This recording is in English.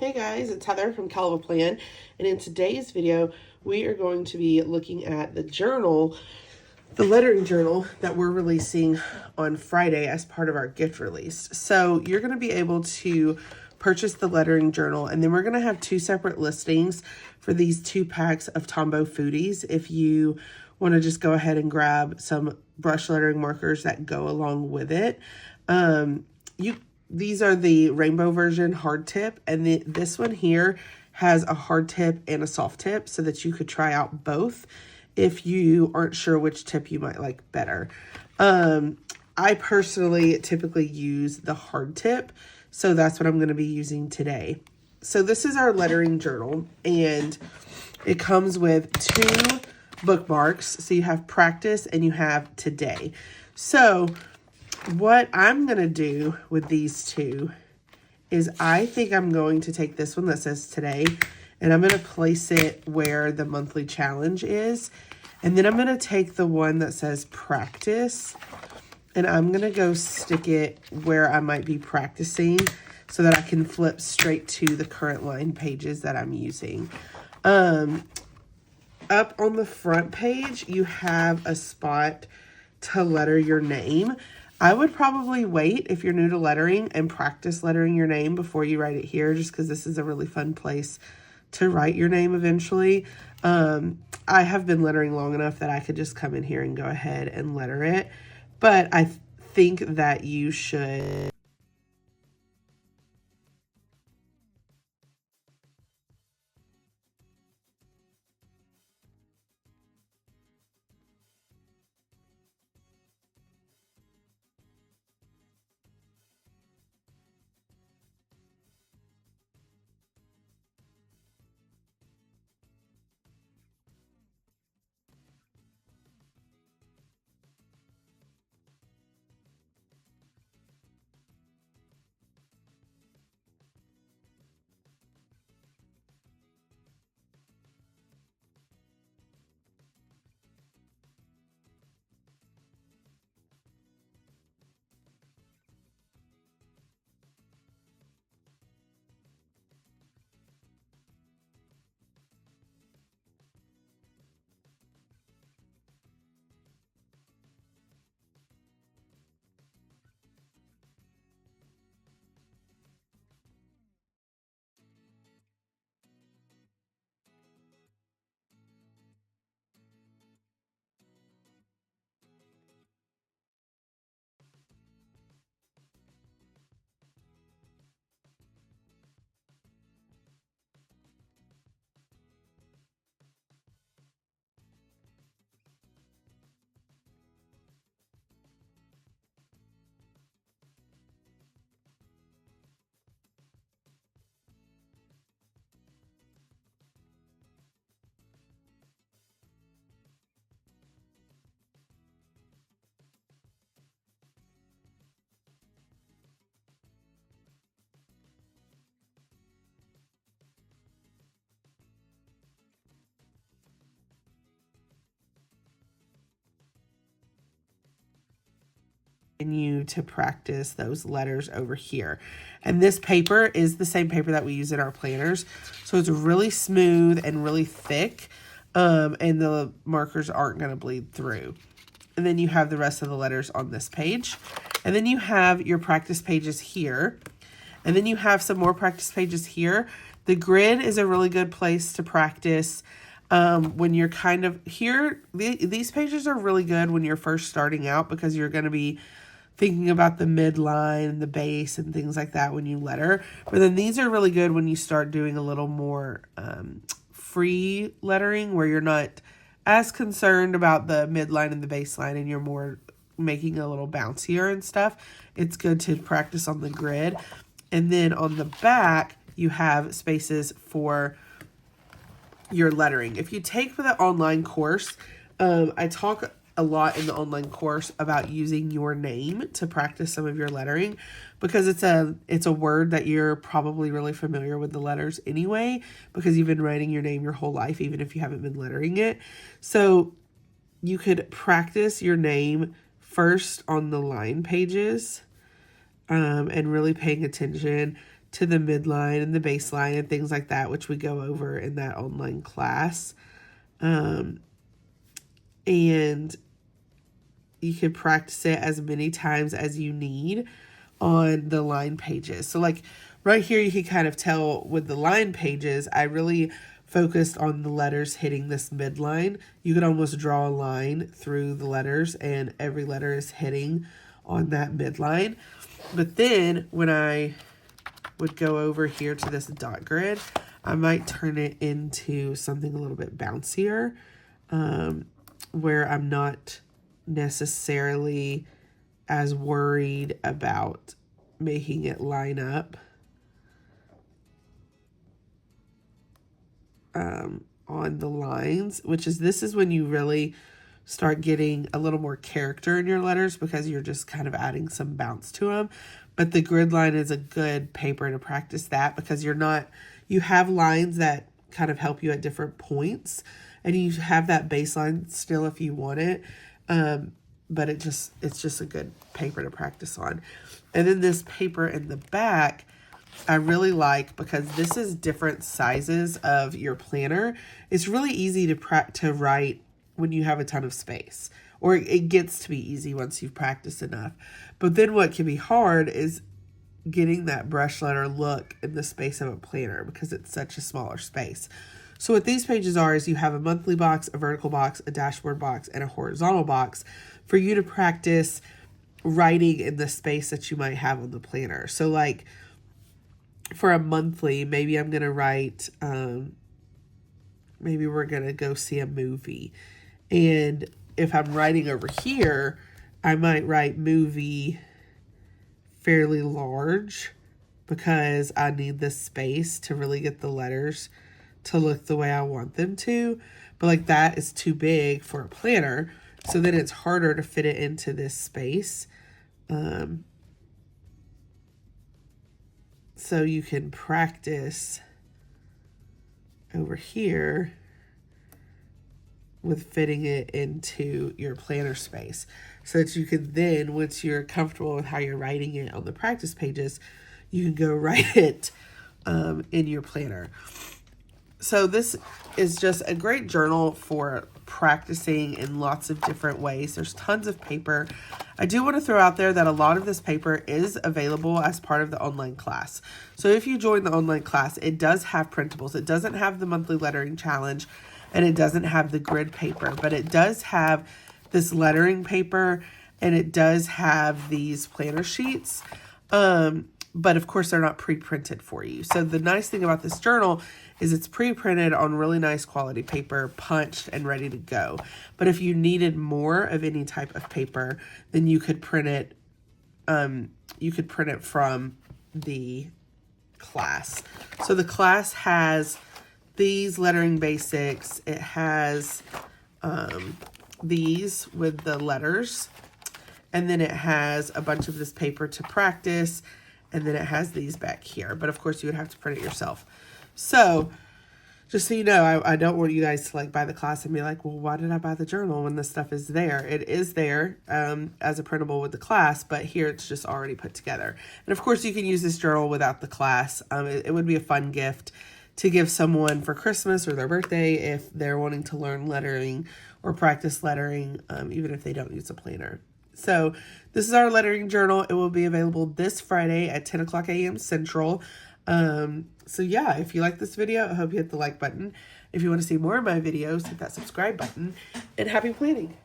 Hey guys, it's Heather from Kellofaplan, and in today's video, we are going to be looking at the journal, the lettering journal that we're releasing on Friday as part of our gift release. So you're going to be able to purchase the lettering journal, and then we're going to have two separate listings for these 2 packs of Tombow Foodies. If you want to just go ahead and grab some brush lettering markers that go along with it. These are the rainbow version hard tip, and this one here has a hard tip and a soft tip so that you could try out both if you aren't sure which tip you might like better. I personally typically use the hard tip, so that's what I'm going to be using today. So this is our lettering journal, and it comes with 2 bookmarks. So you have practice and you have today. So what I'm going to do with these 2 is I think I'm going to take this one that says today, and I'm going to place it where the monthly challenge is. And then I'm going to take the one that says practice, and I'm going to go stick it where I might be practicing so that I can flip straight to the current line pages that I'm using. Up on the front page, you have a spot to letter your name. I would probably wait if you're new to lettering and practice lettering your name before you write it here, just because this is a really fun place to write your name eventually. I have been lettering long enough that I could just come in here and go ahead and letter it, but I think that you should continue to practice those letters over here. And this paper is the same paper that we use in our planners. So it's really smooth and really thick, and the markers aren't going to bleed through. And then you have the rest of the letters on this page. And then you have your practice pages here. And then you have some more practice pages here. The grid is a really good place to practice when you're kind of here. These pages are really good when you're first starting out, because you're going to be thinking about the midline and the base and things like that when you letter. But then these are really good when you start doing a little more free lettering, where you're not as concerned about the midline and the baseline, and you're more making a little bouncier and stuff. It's good to practice on the grid. And then on the back, you have spaces for your lettering. If you take the online course, I talk a lot in the online course about using your name to practice some of your lettering, because it's a word that you're probably really familiar with the letters anyway, because you've been writing your name your whole life, even if you haven't been lettering it. So you could practice your name first on the line pages, and really paying attention to the midline and the baseline and things like that, which we go over in that online class. And you can practice it as many times as you need on the line pages. So like right here, you can kind of tell with the line pages, I really focused on the letters hitting this midline. You can almost draw a line through the letters and every letter is hitting on that midline. But then when I would go over here to this dot grid, I might turn it into something a little bit bouncier, where I'm not necessarily as worried about making it line up on the lines, this is when you really start getting a little more character in your letters because you're just kind of adding some bounce to them. But the grid line is a good paper to practice that because you have lines that kind of help you at different points and you have that baseline still if you want it. But it's just a good paper to practice on. And then this paper in the back, I really like because this is different sizes of your planner. It's really easy to write when you have a ton of space, or it gets to be easy once you've practiced enough. But then what can be hard is getting that brush letter look in the space of a planner because it's such a smaller space. So what these pages are is you have a monthly box, a vertical box, a dashboard box, and a horizontal box for you to practice writing in the space that you might have on the planner. So like for a monthly, maybe I'm going to write, maybe we're going to go see a movie. And if I'm writing over here, I might write movie fairly large because I need this space to really get the letters to look the way I want them to. But like that is too big for a planner. So then it's harder to fit it into this space. So you can practice over here with fitting it into your planner space so that you can then, once you're comfortable with how you're writing it on the practice pages, you can go write it in your planner. So this is just a great journal for practicing in lots of different ways. There's tons of paper. I do want to throw out there that a lot of this paper is available as part of the online class. So if you join the online class, it does have printables. It doesn't have the monthly lettering challenge and it doesn't have the grid paper, but it does have this lettering paper and it does have these planner sheets. But of course they're not pre-printed for you. So the nice thing about this journal is it's pre-printed on really nice quality paper, punched and ready to go. But if you needed more of any type of paper, then you could print it. You could print it from the class. So the class has these lettering basics. It has these with the letters, and then it has a bunch of this paper to practice. And then it has these back here. But of course you would have to print it yourself. So just so you know, I don't want you guys to like buy the class and be like, well, why did I buy the journal when this stuff is there? It is there as a printable with the class, but here it's just already put together. And of course you can use this journal without the class. It would be a fun gift to give someone for Christmas or their birthday if they're wanting to learn lettering or practice lettering, even if they don't use a planner. So this is our lettering journal. It will be available this Friday at 10 o'clock a.m. Central. So yeah, if you like this video, I hope you hit the like button. If you want to see more of my videos, hit that subscribe button, and happy planning.